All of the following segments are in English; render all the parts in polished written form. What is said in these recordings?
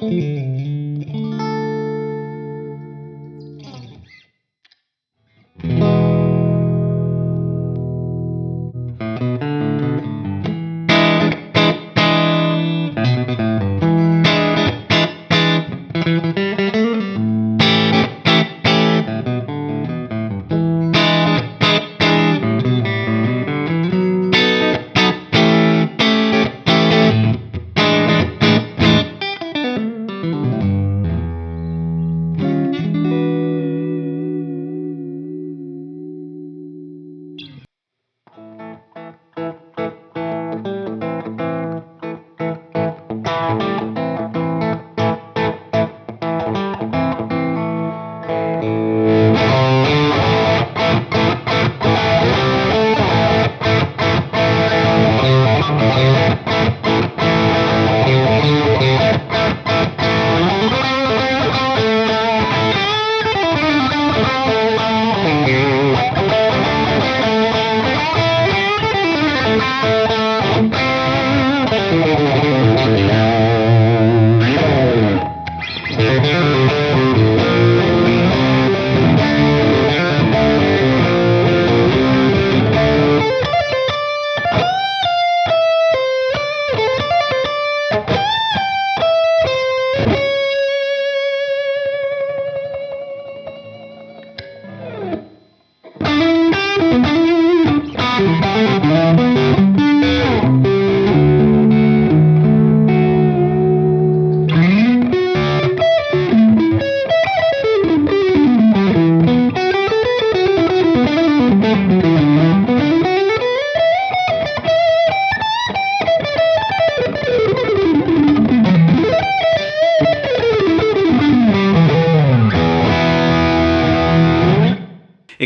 Hey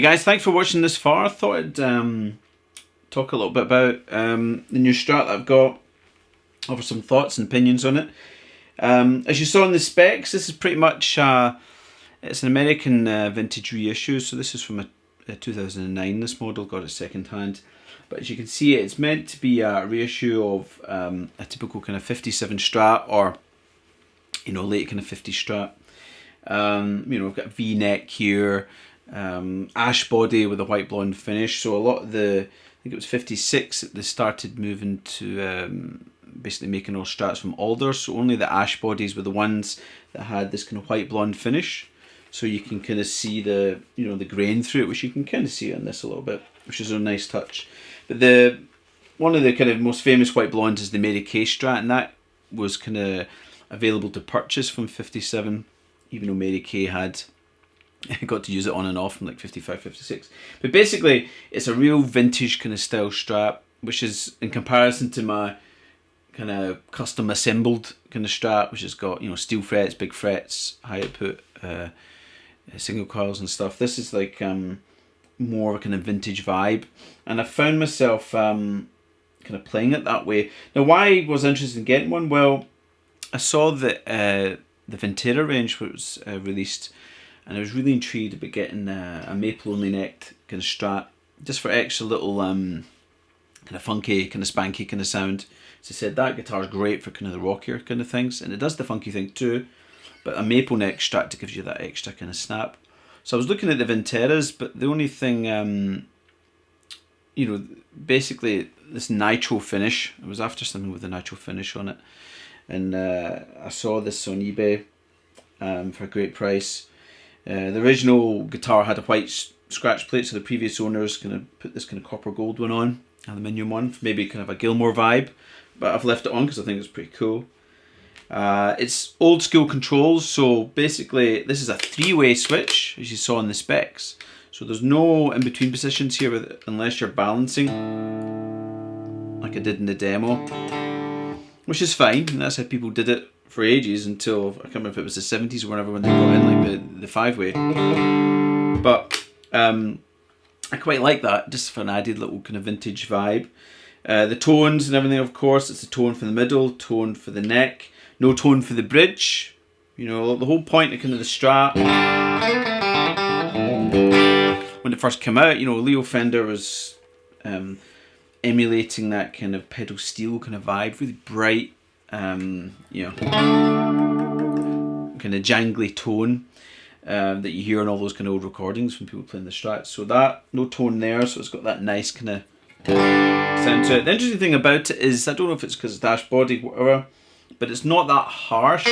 guys, thanks for watching this far. I thought I'd talk a little bit about the new Strat that I've got, offer some thoughts and opinions on it. As you saw in the specs, this is pretty much it's an American vintage reissue, so this is from a 2009. This model got it second hand, but as you can see, it's meant to be a reissue of a typical kind of 57 Strat, or late kind of 50 Strat. We've got a V-neck here. Ash body with a white blonde finish. So a lot of I think it was 56 that they started moving to basically making all Strats from alder. So only the ash bodies were the ones that had this kind of white blonde finish. So you can kind of see the the grain through it, which you can kind of see on this a little bit, which is a nice touch. But one of the kind of most famous white blondes is the Mary Kay Strat, and that was kind of available to purchase from 57, even though Mary Kay had got to use it on and off from like 55, 56. But basically, it's a real vintage kind of style Strat, which is in comparison to my kind of custom assembled kind of Strat, which has got steel frets, big frets, high output, single coils and stuff. This is like more of a kind of vintage vibe, and I found myself kind of playing it that way. Now, why was I interested in getting one? Well, I saw that the Vintera range was released, and I was really intrigued about getting a maple only necked kind of Strat, just for extra little kind of funky, kind of spanky kind of sound. As I said, that guitar's great for kind of the rockier kind of things, and it does the funky thing too, but a maple neck Strat gives you that extra kind of snap. So I was looking at the Vinteras, but the only thing, basically this Nitro finish, I was after something with a Nitro finish on it, and I saw this on eBay for a great price. The original guitar had a white scratch plate, so the previous owners kind of put this kind of copper gold one on, aluminium one, for maybe kind of a Gilmore vibe, but I've left it on because I think it's pretty cool. It's old school controls, so basically this is a three-way switch, as you saw in the specs. So there's no in-between positions here unless you're balancing, like I did in the demo, which is fine, and that's how people did it for ages until, I can't remember if it was the 70s or whenever, when they brought in like the five-way. But I quite like that, just for an added little kind of vintage vibe. The tones and everything, of course, it's a tone for the middle, tone for the neck, no tone for the bridge. The whole point of kind of the Strat, when it first came out, Leo Fender was emulating that kind of pedal steel kind of vibe, really bright, you know, kind of jangly tone that you hear in all those kind of old recordings when people playing the Strat. So that, no tone there, so it's got that nice kind of sound to it. The interesting thing about it is, I don't know if it's because it's dash body, whatever, but it's not that harsh.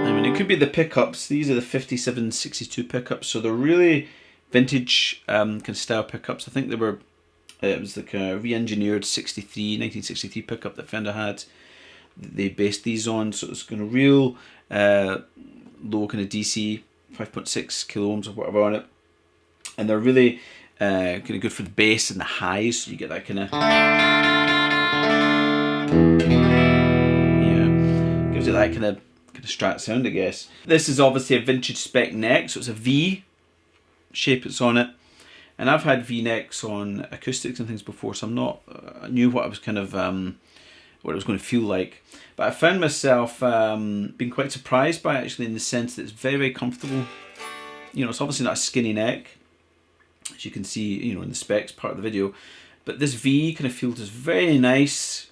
I mean, it could be the pickups. These are the 5762 pickups, so they're really vintage kind of style pickups. I think they were, it was like a re-engineered 1963 pickup that Fender had. They based these on, so it's kind of real low kind of DC, 5.6 kilo ohms or whatever on it, and they're really kind of good for the bass and the highs, so you get that kind of, yeah, gives it that kind of Strat sound, I guess. This is obviously a vintage spec neck, so it's a V shape it's on it, and I've had V necks on acoustics and things before, so I knew what I was kind of what it was going to feel like, but I found myself being quite surprised by it, actually, in the sense that it's very, very comfortable. You know, it's obviously not a skinny neck, as you can see, you know, in the specs part of the video, but this V kind of feels is very nice,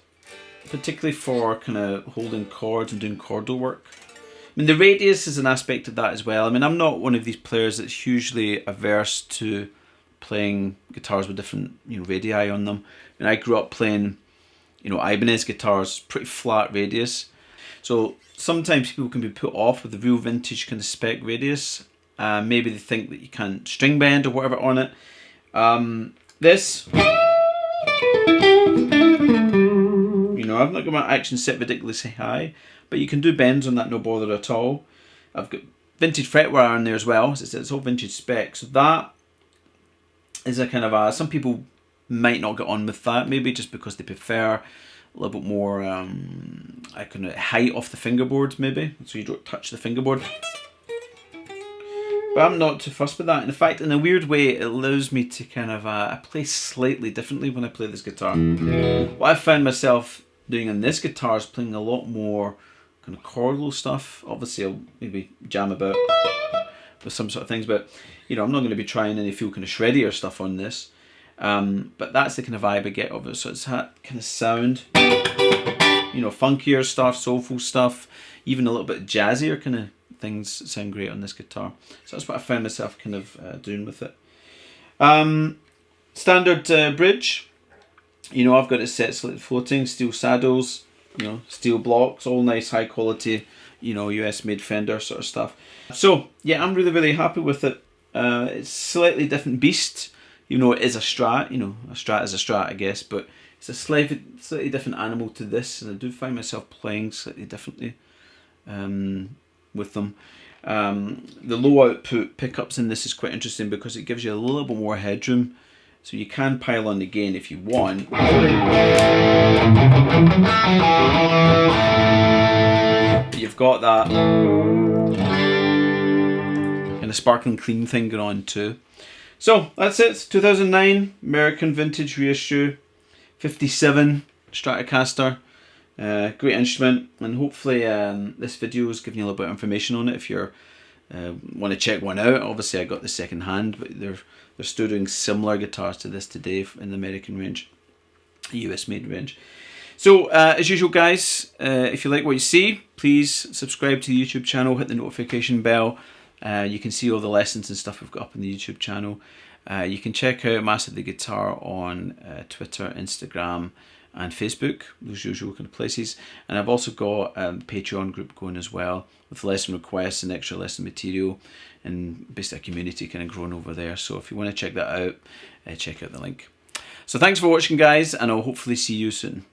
particularly for kind of holding chords and doing chordal work. I mean, the radius is an aspect of that as well. I mean, I'm not one of these players that's hugely averse to playing guitars with different, you know, radii on them. I mean, I grew up playing, you know, Ibanez guitars, pretty flat radius. So sometimes people can be put off with the real vintage kind of spec radius. Maybe they think that you can't string bend or whatever on it. This, you know, I've not got my action set ridiculously high, but you can do bends on that, no bother at all. I've got vintage fretwire on there as well, so it's all vintage spec. So that is a kind of a, some people might not get on with that, maybe just because they prefer a little bit more kind of height off the fingerboard, maybe, so you don't touch the fingerboard. But I'm not too fussed with that. In fact, in a weird way, it allows me to kind of I play slightly differently when I play this guitar. What I found myself doing on this guitar is playing a lot more kind of chordal stuff. Obviously, I'll maybe jam about with some sort of things, but you know, I'm not going to be trying any feel kind of shreddier stuff on this. But that's the kind of vibe I get of it. So it's that kind of sound, you know, funkier stuff, soulful stuff, even a little bit jazzier kind of things sound great on this guitar. So that's what I found myself kind of doing with it. Standard bridge, you know, I've got it set slightly floating, steel saddles, you know, steel blocks, all nice high quality, you know, US made Fender sort of stuff. So yeah, I'm really, really happy with it. It's slightly different beast. You know, it is a Strat, you know, a Strat is a Strat, I guess, but it's a slightly different animal to this, and I do find myself playing slightly differently with them. The low output pickups in this is quite interesting because it gives you a little bit more headroom, so you can pile on the gain if you want. But you've got that kind of sparkling clean thing going on too. So that's it. It's 2009 American vintage reissue 57 Stratocaster. Great instrument, and hopefully this video is giving you a little bit of information on it if you want to check one out. Obviously I got the second hand, but they're still doing similar guitars to this today in the American range, US made range. So as usual guys, if you like what you see, please subscribe to the YouTube channel, hit the notification bell. You can see all the lessons and stuff we've got up on the YouTube channel. You can check out MasterThatGear on Twitter, Instagram and Facebook, those usual kind of places. And I've also got a Patreon group going as well, with lesson requests and extra lesson material, and basically a community kind of growing over there. So if you want to check that out, check out the link. So thanks for watching guys, and I'll hopefully see you soon.